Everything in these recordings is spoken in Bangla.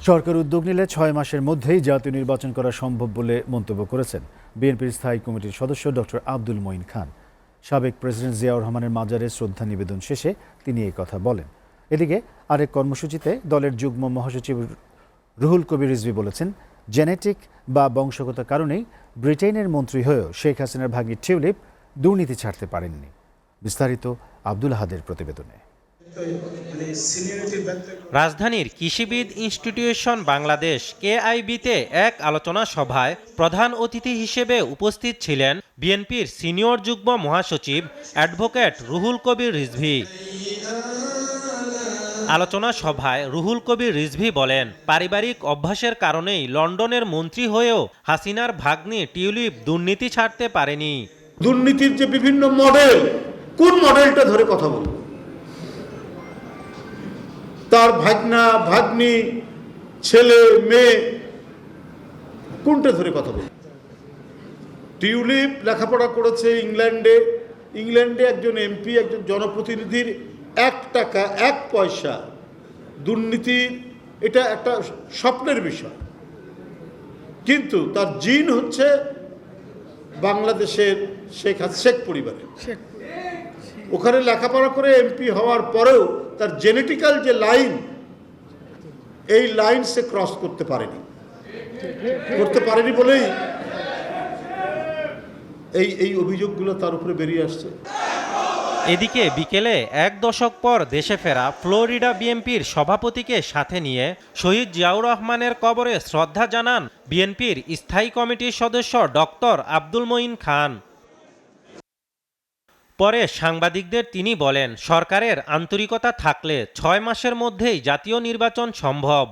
সরকার উদ্যোগ নিলে 6 মাসের মধ্যেই জাতীয় নির্বাচন করা সম্ভব বলে মন্তব্য করেছেন বিএনপির স্থায়ী কমিটির সদস্য ডক্টর আব্দুল মঈন খান। সাবেক প্রেসিডেন্ট জিয়াউর রহমানের মাজারে শ্রদ্ধা নিবেদন শেষে তিনি এই কথা বলেন। এদিকে আরেক কর্মসূচিতে দলের যুগ্ম মহাসচিব রুহুল কবির রিজভী বলেছেন, জেনেটিক বা বংশগত কারণেই ব্রিটেনের মন্ত্রী হয়েও শেখ হাসিনার ভাগ্নি টিউলিপ দুর্নীতি ছাড়তে পারেননি। বিস্তারিত আব্দুল আহাদের প্রতিবেদনে। রাজধানীর কৃষিবিদ ইনস্টিটিউশন বাংলাদেশ কেআইবিতে এক আলোচনা সভায় প্রধান অতিথি হিসেবে উপস্থিত ছিলেন বিএনপির সিনিয়র যুগ্ম মহাসচিব অ্যাডভোকেট রুহুল কবির রিজভী। আলোচনা সভায় রুহুল কবির রিজভী বলেন, পারিবারিক অভ্যাসের কারণেই লন্ডনের মন্ত্রী হয়েও হাসিনার ভাগ্নি টিউলিপ দুর্নীতি ছাড়তে পারেনি। দুর্নীতির যে বিভিন্ন মডেল, কোন মডেলটা ধরে কথা বলবো? তার ভাগনা ভাগ্নি, ছেলে মেয়ে, কোনটা ধরে কথা বলবো? টিউলিপ লেখাপড়া করেছে ইংল্যান্ডে একজন এমপি, একজন জনপ্রতিনিধির 1 টাকা 1 পয়সা দুর্নীতির, এটা একটা স্বপ্নের বিষয়। কিন্তু তার জিন হচ্ছে বাংলাদেশের শেখ পরিবারের। ওখানে লেখাপড়া করে এমপি হওয়ার পরেও তার জেনেটিক্যাল যে লাইন, এই লাইন সে ক্রস করতে পারেনি বলেই এই অভিযোগগুলো তার উপরে বেরিয়ে আসছে। এদিকে বিকেলে 1 দশক পর দেশে ফেরা ফ্লোরিডা বিএনপির সভাপতিকে সাথে নিয়ে শহীদ জিয়াউর রহমানের কবরে শ্রদ্ধা জানান বিএনপির স্থায়ী কমিটির সদস্য ডক্টর আব্দুল মঈন খান। পরে সাংবাদিকদের তিনি বলেন, সরকারের আন্তরিকতা থাকলে 6 মাসের মধ্যেই জাতীয় নির্বাচন সম্ভব।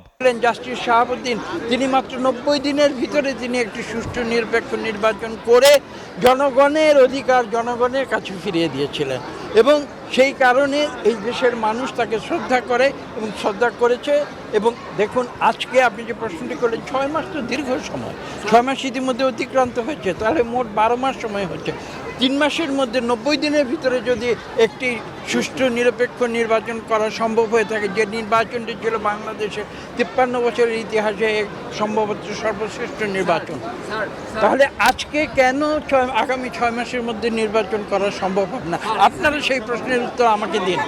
জাস্টিস শাহাবুদ্দিন তিনি মাত্র 90 দিনের ভিতরে তিনি একটি সুষ্ঠু নিরপেক্ষ নির্বাচন করে জনগণের অধিকার জনগণের কাছে ফিরিয়ে দিয়েছিলেন এবং সেই কারণে এই দেশের মানুষ তাকে শ্রদ্ধা করে এবং শ্রদ্ধা করেছে। এবং দেখুন, আজকে আপনি যে প্রশ্নটি করলেন, 6 মাস তো দীর্ঘ সময়, 6 মাস ইতিমধ্যে অতিক্রান্ত হয়েছে, তাহলে মোট 12 মাস সময় হচ্ছে। 3 মাসের মধ্যে 90 দিনের ভিতরে যদি একটি সুষ্ঠু নিরপেক্ষ নির্বাচন করা সম্ভব হয়ে থাকে, যে নির্বাচনটি ছিল বাংলাদেশের 53 বছরের ইতিহাসে সম্ভবত সর্বশ্রেষ্ঠ নির্বাচন, তাহলে আজকে কেন আগামী 6 মাসের মধ্যে নির্বাচন করা সম্ভব হবে না? আপনারা সেই প্রশ্নের উত্তর আমাকে দিন।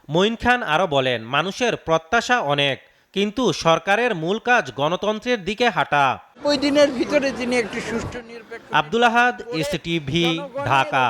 মঈন খান আরও বলেন, মানুষের প্রত্যাশা অনেক, কিন্তু সরকারের মূল কাজ গণতন্ত্রের দিকে হাঁটা। ওই দিনের ভিতরে তিনি একটি সুষ্ঠু নিরপেক্ষ। আব্দুল আহাদ, এসটিভি, ঢাকা।